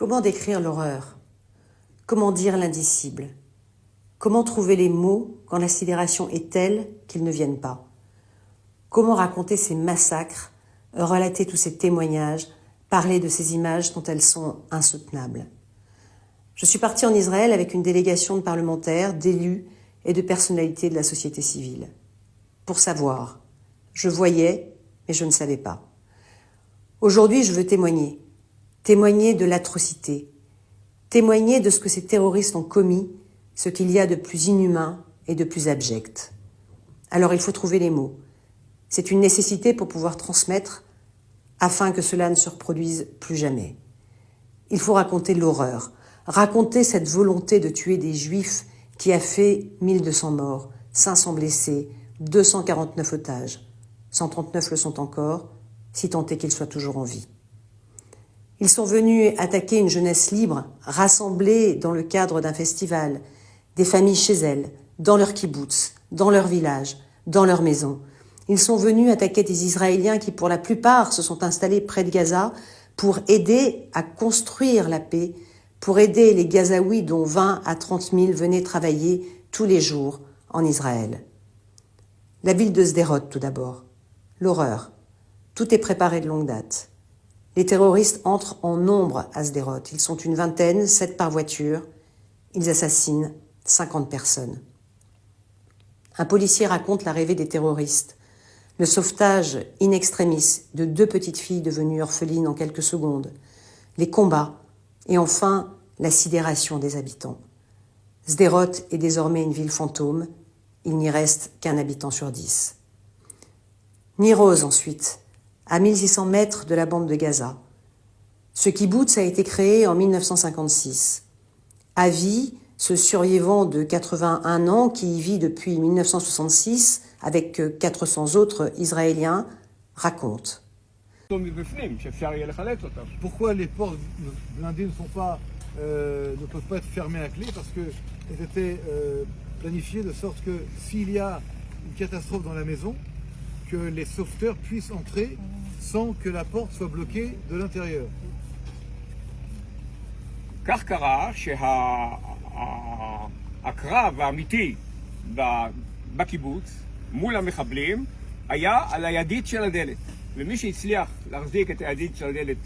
Comment décrire l'horreur? Comment dire l'indicible? Comment trouver les mots quand la sidération est telle qu'ils ne viennent pas? Comment raconter ces massacres, relater tous ces témoignages, parler de ces images dont elles sont insoutenables? Je suis partie en Israël avec une délégation de parlementaires, d'élus et de personnalités de la société civile. Pour savoir, je voyais, mais je ne savais pas. Aujourd'hui, je veux témoigner de l'atrocité, témoigner de ce que ces terroristes ont commis, ce qu'il y a de plus inhumain et de plus abject. Alors il faut trouver les mots. C'est une nécessité pour pouvoir transmettre, afin que cela ne se reproduise plus jamais. Il faut raconter l'horreur, raconter cette volonté de tuer des Juifs qui a fait 1200 morts, 500 blessés, 249 otages. 139 le sont encore, si tant est qu'ils soient toujours en vie. Ils sont venus attaquer une jeunesse libre, rassemblée dans le cadre d'un festival, des familles chez elles, dans leur kibboutz, dans leur village, dans leur maison. Ils sont venus attaquer des Israéliens qui, pour la plupart, se sont installés près de Gaza pour aider à construire la paix, pour aider les Gazaouis dont 20 à 30 000 venaient travailler tous les jours en Israël. La ville de Sderot, tout d'abord. L'horreur. Tout est préparé de longue date. Les terroristes entrent en nombre à Sderot. Ils sont une vingtaine, 7 par voiture. Ils assassinent 50 personnes. Un policier raconte l'arrivée des terroristes, le sauvetage in extremis de 2 petites filles devenues orphelines en quelques secondes, les combats et enfin la sidération des habitants. Sderot est désormais une ville fantôme. Il n'y reste qu'un habitant sur 10. Nir-Oz ensuite, à 1600 mètres de la bande de Gaza. Ce kibboutz a été créé en 1956. Avi, ce survivant de 81 ans qui y vit depuis 1966 avec 400 autres Israéliens, raconte. Pourquoi les portes blindées ne peuvent pas être fermées à clé? Parce qu'elles étaient planifiées de sorte que s'il y a une catastrophe dans la maison, que les sauveteurs puissent entrer sans que la porte soit bloquée de l'intérieur. כך קרה שהקרב האמיתי בקיבוץ מול המחבלים היה על הידית של הדלת, ומי שהצליח להחזיק את הידית של הדלת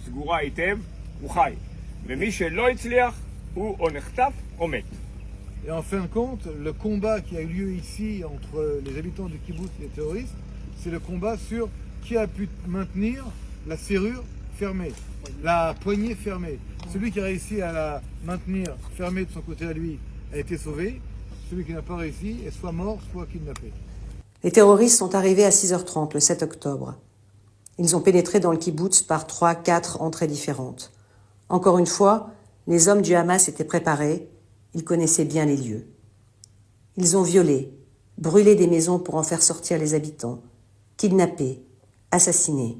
סגורה היטב הוא חי, ומי שלא הצליח הוא או נחטף או מת. Et en fin de compte, le combat qui a eu lieu ici entre les habitants du kibbutz et les terroristes, c'est le combat sur qui a pu maintenir la serrure fermée, la poignée fermée. Celui qui a réussi à la maintenir fermée de son côté à lui a été sauvé. Celui qui n'a pas réussi est soit mort, soit kidnappé. Les terroristes sont arrivés à 6h30 le 7 octobre. Ils ont pénétré dans le kibboutz par 3-4 entrées différentes. Encore une fois, les hommes du Hamas étaient préparés, ils connaissaient bien les lieux. Ils ont violé, brûlé des maisons pour en faire sortir les habitants, kidnappé, assassiné.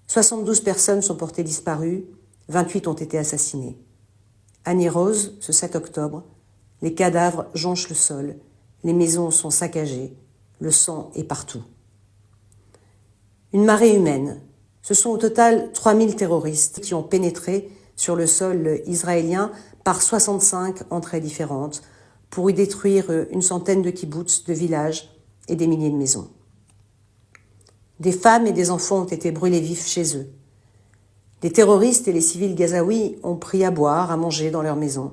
72 personnes sont portées disparues, 28 ont été assassinées. À Nir-Oz, ce 7 octobre, les cadavres jonchent le sol, les maisons sont saccagées, le sang est partout. Une marée humaine. Ce sont au total 3000 terroristes qui ont pénétré sur le sol israélien par 65 entrées différentes pour y détruire une centaine de kibboutz, de villages et des milliers de maisons. Des femmes et des enfants ont été brûlés vifs chez eux. Les terroristes et les civils gazaouis ont pris à boire, à manger dans leurs maisons.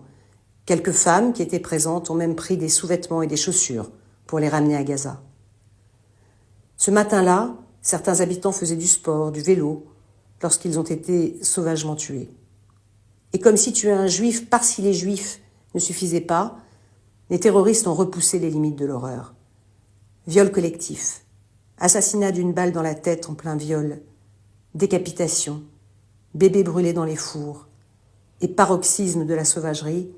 Quelques femmes qui étaient présentes ont même pris des sous-vêtements et des chaussures pour les ramener à Gaza. Ce matin-là, certains habitants faisaient du sport, du vélo, lorsqu'ils ont été sauvagement tués. Et comme si tuer un juif parce qu'il est juif ne suffisait pas, les terroristes ont repoussé les limites de l'horreur. Viol collectif, assassinat d'une balle dans la tête en plein viol, décapitation, bébés brûlés dans les fours et paroxysme de la sauvagerie,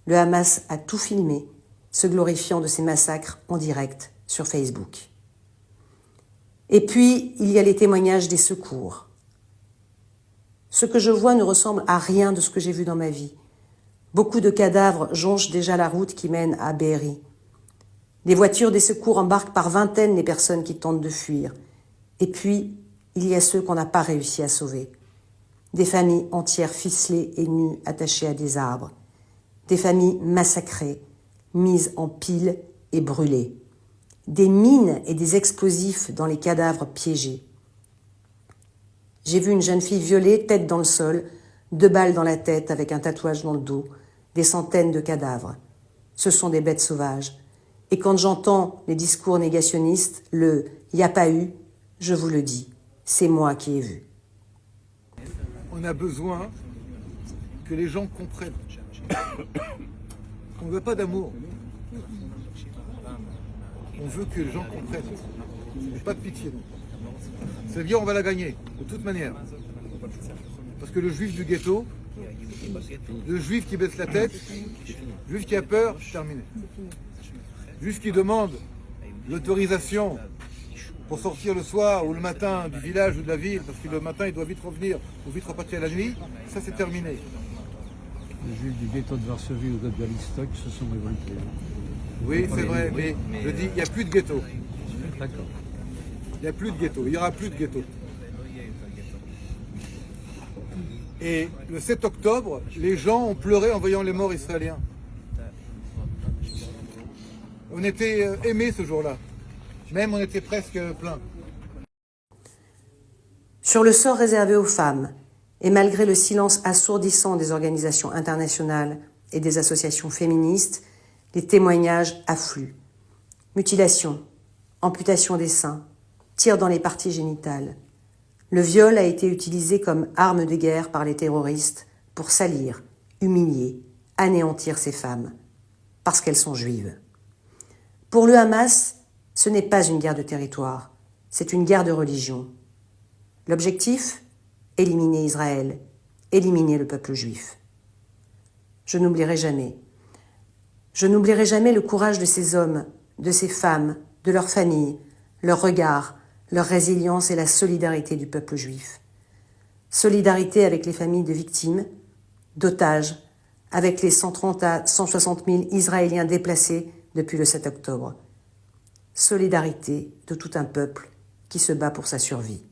le Hamas a tout filmé, se glorifiant de ces massacres en direct sur Facebook. Et puis, il y a les témoignages des secours. Ce que je vois ne ressemble à rien de ce que j'ai vu dans ma vie. Beaucoup de cadavres jonchent déjà la route qui mène à Be'eri. Les voitures des secours embarquent par vingtaines les personnes qui tentent de fuir. Et puis, il y a ceux qu'on n'a pas réussi à sauver. des familles entières ficelées et nues attachées à des arbres, des familles massacrées, mises en piles et brûlées, des mines et des explosifs dans les cadavres piégés. J'ai vu une jeune fille violée, tête dans le sol, 2 balles dans la tête avec un tatouage dans le dos, des centaines de cadavres. Ce sont des bêtes sauvages. Et quand j'entends les discours négationnistes, le « y a pas eu », je vous le dis, c'est moi qui ai vu. On a besoin que les gens comprennent qu'on ne veut pas d'amour. On veut que les gens comprennent. Et pas de pitié. C'est-à-dire on va la gagner, de toute manière. Parce que le juif du ghetto, le juif qui baisse la tête, le juif qui a peur, terminé. Le juif qui demande l'autorisation pour sortir le soir ou le matin du village ou de la ville, parce que le matin il doit vite revenir ou vite repartir à la nuit, ça c'est terminé. Les juifs du ghetto de Varsovie ou de Bialystok se sont révoltés. Oui, c'est vrai, mais je dis, il n'y a plus de ghetto. D'accord. Il n'y a plus de ghetto, il n'y aura plus de ghetto. Et le 7 octobre, les gens ont pleuré en voyant les morts israéliens. On était aimés ce jour-là. Même on était presque plein. Sur le sort réservé aux femmes, et malgré le silence assourdissant des organisations internationales et des associations féministes, les témoignages affluent. Mutilations, amputation des seins, tirs dans les parties génitales. Le viol a été utilisé comme arme de guerre par les terroristes pour salir, humilier, anéantir ces femmes, parce qu'elles sont juives. Pour le Hamas, ce n'est pas une guerre de territoire, c'est une guerre de religion. L'objectif ? Éliminer Israël, éliminer le peuple juif. Je n'oublierai jamais. Je n'oublierai jamais le courage de ces hommes, de ces femmes, de leurs familles, leur regard, leur résilience et la solidarité du peuple juif. Solidarité avec les familles de victimes, d'otages, avec les 130 à 160 000 Israéliens déplacés depuis le 7 octobre. Solidarité de tout un peuple qui se bat pour sa survie.